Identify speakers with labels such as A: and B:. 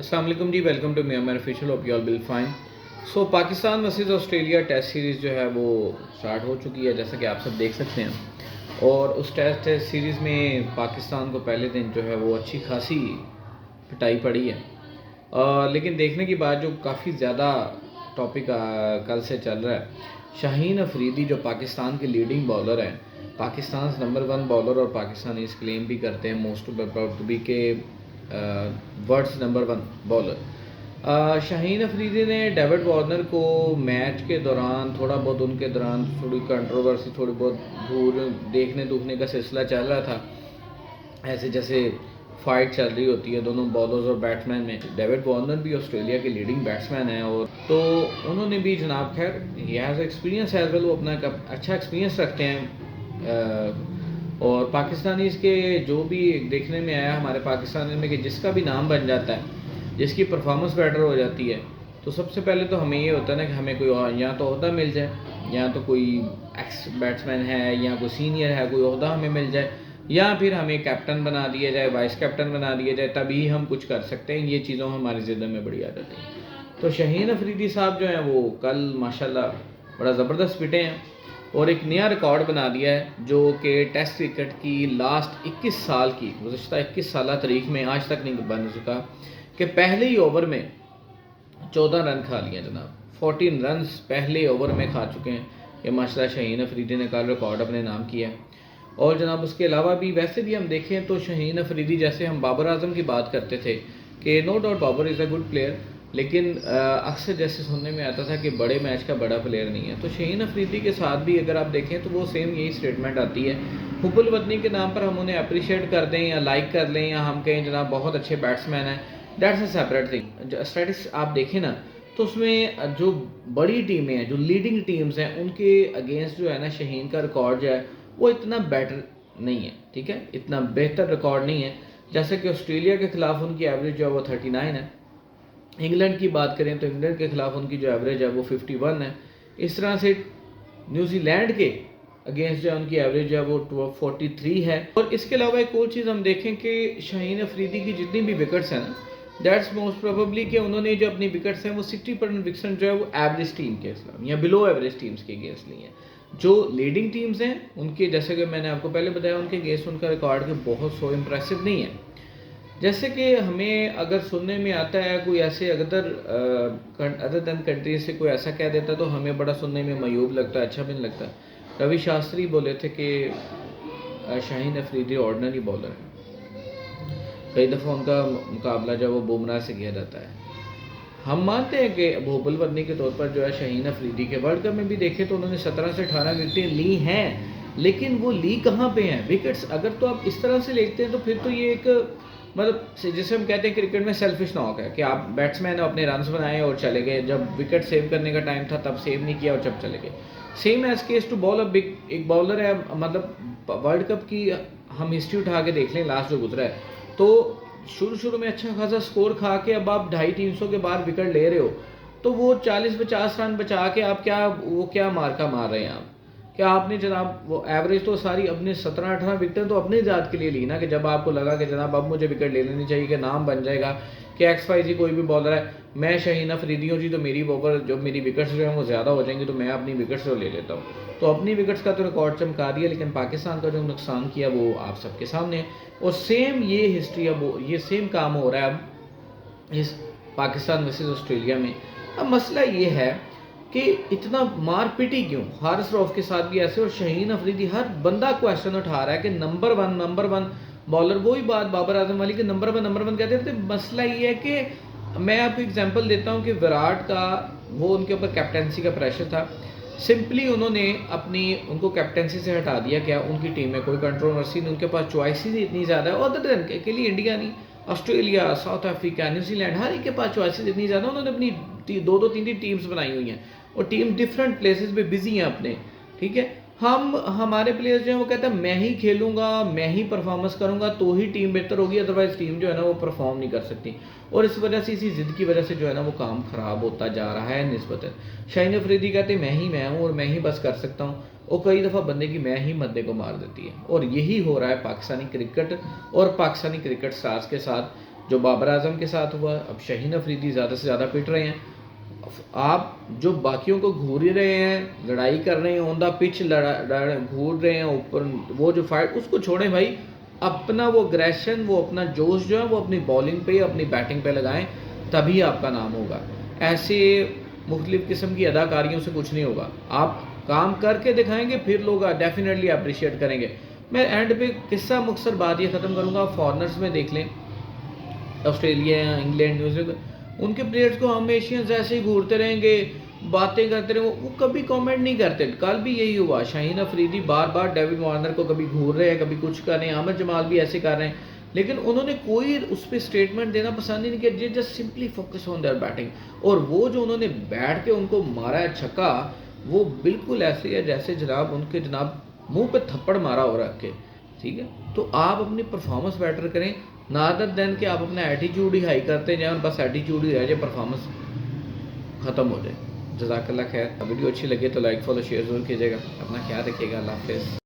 A: अस्सलाम वालेकुम जी, वेलकम टू मेरा official, hope you all will fine. So Pakistan versus Australia test series जो है वो स्टार्ट हो चुकी है, जैसा कि आप सब देख सकते हैं। और उस टेस्ट सीरीज़ में पाकिस्तान को पहले दिन जो है वो अच्छी खासी पिटाई पड़ी है। लेकिन देखने की बात जो काफ़ी ज़्यादा टॉपिक कल से चल रहा है, शाहीन अफरीदी जो पाकिस्तान के लीडिंग बॉलर हैं, पाकिस्तान नंबर 1 बॉलर, और पाकिस्तानी इस क्लेम भी करते हैं मोस्ट प्राउड टू बी के world's number 1 bowler. Shaheen Afridi ने डेविड वार्नर को मैच के दौरान थोड़ी कंट्रोवर्सी, थोड़ी बहुत देखने दुखने का सिलसिला चल रहा था, ऐसे जैसे फाइट चल रही होती है दोनों बॉलर्स और बैट्समैन में। डेविड वार्नर भी ऑस्ट्रेलिया के लीडिंग बैट्समैन हैं, और तो उन्होंने भी जनाब खैर ही हैज़ एक्सपीरियंस एज वेल, वो अपना अच्छा एक्सपीरियंस रखते हैं। और पाकिस्तानी इसके जो भी देखने में आया हमारे पाकिस्तान में कि जिसका भी नाम बन जाता है, जिसकी परफॉर्मेंस बेटर हो जाती है, तो सबसे पहले तो हमें ये होता है ना कि हमें कोई या तो ओहदा मिल जाए, या तो कोई एक्स बैट्समैन है या कोई सीनियर है, कोई ओहदा हमें मिल जाए, या फिर हमें कैप्टन बना दिया जाए, वाइस कैप्टन बना दिया जाए, तभी हम कुछ कर सकते हैं। ये चीज़ों हमारी ज़िंदगी में बड़ी आदत है। तो शाहीन अफरीदी साहब जो हैं वो कल माशाल्लाह बड़ा ज़बरदस्त पिटे हैं और एक नया रिकॉर्ड बना दिया है, जो कि टेस्ट क्रिकेट की लास्ट 21 साल की गुज़श्ता 21 साल तारीख में आज तक नहीं बन चुका, कि पहले ही ओवर में 14 रन खा लिए जनाब। 14 रन पहले ओवर में खा चुके हैं। ये माशाल्लाह शाहीन अफरीदी ने कल रिकॉर्ड अपने नाम किया है। और जनाब उसके अलावा भी वैसे भी हम देखें तो शाहीन अफरीदी, जैसे हम बाबर आजम की बात करते थे कि no doubt Babar is a good player, लेकिन अक्सर जैसे सुनने में आता था कि बड़े मैच का बड़ा प्लेयर नहीं है। तो शाहीन अफरीदी के साथ भी अगर आप देखें तो वो सेम यही स्टेटमेंट आती है। हुब्बुल वतनी के नाम पर हम उन्हें अप्रिशिएट कर दें या लाइक कर लें, या हम कहें जनाब बहुत अच्छे बैट्समैन हैं, that's a separate thing. Statistics आप देखें ना, तो उसमें जो बड़ी टीमें हैं, जो लीडिंग टीम्स हैं, उनके अगेंस्ट जो है ना शाहीन का रिकॉर्ड जो है वो इतना बेटर नहीं है, ठीक है, इतना बेहतर रिकॉर्ड नहीं है। जैसे कि ऑस्ट्रेलिया के खिलाफ उनकी एवरेज जो है वो 39 है। इंग्लैंड की बात करें तो इंग्लैंड के खिलाफ उनकी जो एवरेज है वो 51 है। इस तरह से न्यूजीलैंड के अगेंस्ट जो है उनकी एवरेज जो है वो 43 है। और इसके अलावा एक और चीज़ हम देखें कि शाहीन अफरीदी की जितनी भी विकेट्स हैं ना, दैट्स मोस्ट प्रोबेबली कि उन्होंने जो अपनी विकेट्स हैं वो 60% विकेट्स जो है वो एवरेज टीम के खिलाफ या बिलो एवरेज टीम्स के अगेंस्ट ली हैं। जो लीडिंग टीम्स हैं उनके, जैसे कि मैंने आपको पहले बताया, उनके अगेंस्ट उनका रिकॉर्ड के बहुत सो इम्प्रेसिव नहीं है। जैसे कि हमें अगर सुनने में आता है कोई ऐसे अदर देन कंट्री से कोई ऐसा कह देता तो हमें बड़ा सुनने में मयूब लगता है, अच्छा भी नहीं लगता। रवि शास्त्री बोले थे कि शाहीन अफरीदी ऑर्डिनरी बॉलर है। कई दफ़ा उनका मुकाबला जो वो बुमराह से किया जाता है। हम मानते हैं कि हुब्बुल वतनी के तौर पर जो है शाहीन अफरीदी के वर्ल्ड कप में भी देखें तो उन्होंने 17 से 18 विकेटें ली हैं, लेकिन वो ली कहाँ पे हैं विकेट्स? अगर तो आप इस तरह से लेते हैं तो फिर तो ये एक मतलब जैसे हम कहते हैं क्रिकेट में सेल्फिश नॉक है कि आप बैट्समैन अपने रन्स बनाए और चले गए, जब विकेट सेव करने का टाइम था तब सेव नहीं किया और जब चले गए। Same as case to ball big एक बॉलर है, मतलब वर्ल्ड कप की हम हिस्ट्री उठा के देख लें लास्ट जो गुजरा है, तो शुरू में अच्छा खासा स्कोर खा के अब आप 250-300 के बाद विकेट ले रहे हो, तो वो 40-50 रन बचा के आप क्या मार्का मार रहे हैं आप? क्या आपने जनाब वो एवरेज तो सारी अपने 17-18 विकेटें तो अपने ज़ात के लिए ली ना, कि जब आपको लगा कि जनाब अब मुझे विकेट ले लेनी चाहिए, कि नाम बन जाएगा कि XYZ कोई भी बॉलर है, मैं शाहीन अफरीदी हूँ जी, तो मेरी ओवर जो मेरी विकेट्स जो हैं वो ज़्यादा हो जाएंगी, तो मैं अपनी विकेट्स तो ले लेता हूँ। तो अपनी विकेट्स का तो रिकॉर्ड चमका दिया, लेकिन पाकिस्तान का जो नुकसान किया वो आप सबके सामने है। और सेम ये हिस्ट्री अब ये सेम काम हो रहा है अब इस पाकिस्तान वर्सेस ऑस्ट्रेलिया में। अब मसला ये है कि इतना मारपीटी क्यों? हारिस रऊफ के साथ भी ऐसे, और शाहीन अफरीदी हर बंदा क्वेश्चन उठा रहा है कि नंबर वन बॉलर, वही बात बाबर आजम वाली कि नंबर वन कहते थे। मसला ये है कि मैं आपको एग्जांपल देता हूँ कि विराट का वो उनके ऊपर कैप्टनसी का प्रेशर था, सिंपली उन्होंने उनको कैप्टनसी से हटा दिया। क्या उनकी टीम में कोई कंट्रोवर्सी नहीं, उनके पास चॉइसेस इतनी ज़्यादा है, अदर देन के लिए इंडिया नहीं, ऑस्ट्रेलिया, साउथ अफ्रीका, न्यूजीलैंड, हर एक के पास चॉइसेस इतनी ज़्यादा, उन्होंने अपनी 2-3 टीम्स बनाई हुई हैं और टीम डिफरेंट प्लेसेस पे बिजी हैं अपने, ठीक है। हमारे प्लेयर्स जो हैं वो कहते हैं मैं ही खेलूंगा, मैं ही परफॉर्मेंस करूंगा तो ही टीम बेहतर होगी, अदरवाइज टीम जो है ना वो परफॉर्म नहीं कर सकती। और इस वजह से, इसी जिद की वजह से जो है ना वो काम खराब होता जा रहा है निस्बतन। शाहीन अफरीदी कहते मैं हूँ और मैं ही बस कर सकता हूँ, और कई दफ़ा बंदे की मैं ही मद्दे को मार देती है। और यही हो रहा है पाकिस्तानी क्रिकेट और पाकिस्तानी क्रिकेट स्टार्स के साथ। जो बाबर आजम के साथ हुआ, अब शाहीन अफरीदी ज़्यादा से ज़्यादा पिट रहे हैं। आप जो बाकियों को घूर ही रहे हैं, लड़ाई कर रहे हैं ऑन द पिच, घूर रहे हैं ऊपर, वो जो फाइट उसको छोड़ें भाई, अपना वो अग्रेशन, वो अपना जोश जो है वो अपनी बॉलिंग पे, अपनी बैटिंग पे लगाएं, तभी आपका नाम होगा। ऐसे मुख्तलिफ़ किस्म की अदाकारियों से कुछ नहीं होगा। आप काम करके दिखाएंगे, फिर लोग डेफिनेटली अप्रिशिएट करेंगे। मैं एंड पे किस्सा मुख्तसर बात ये ख़त्म करूँगा, फॉरनर्स में देख लें, ऑस्ट्रेलिया, इंग्लैंड, न्यूजीलैंड, उनके प्लेयर्स को हम एशियंस ऐसे ही घूरते रहेंगे, बातें करते रहे, वो कभी कमेंट नहीं करते। कल भी यही हुआ, शाहीन अफरीदी बार बार डेविड वार्नर को कभी घूर रहे हैं, कभी कुछ कर रहे हैं, अहमद जमाल भी ऐसे कर रहे हैं, लेकिन उन्होंने कोई उस पर स्टेटमेंट देना पसंद ही नहीं किया। Just simply focus on their batting. और वो जो उन्होंने बैठ के उनको मारा है छक्का, वो बिल्कुल ऐसे है जैसे जनाब मुंह पे थप्पड़ मारा हो रखे। ठीक है, तो आप अपनी परफॉर्मेंस बेटर करें, नादर देन कि आप अपना एटीट्यूड ही हाई करते जाएं और बस एटीट्यूड ही रह जाए, परफॉर्मेंस ख़त्म हो जाए। जज़ाकल्लाह खैर। वीडियो अच्छी लगे तो लाइक फॉलो शेयर ज़रूर कीजिएगा। अपना ख्याल रखिएगा। अल्लाह हाफ़िज़।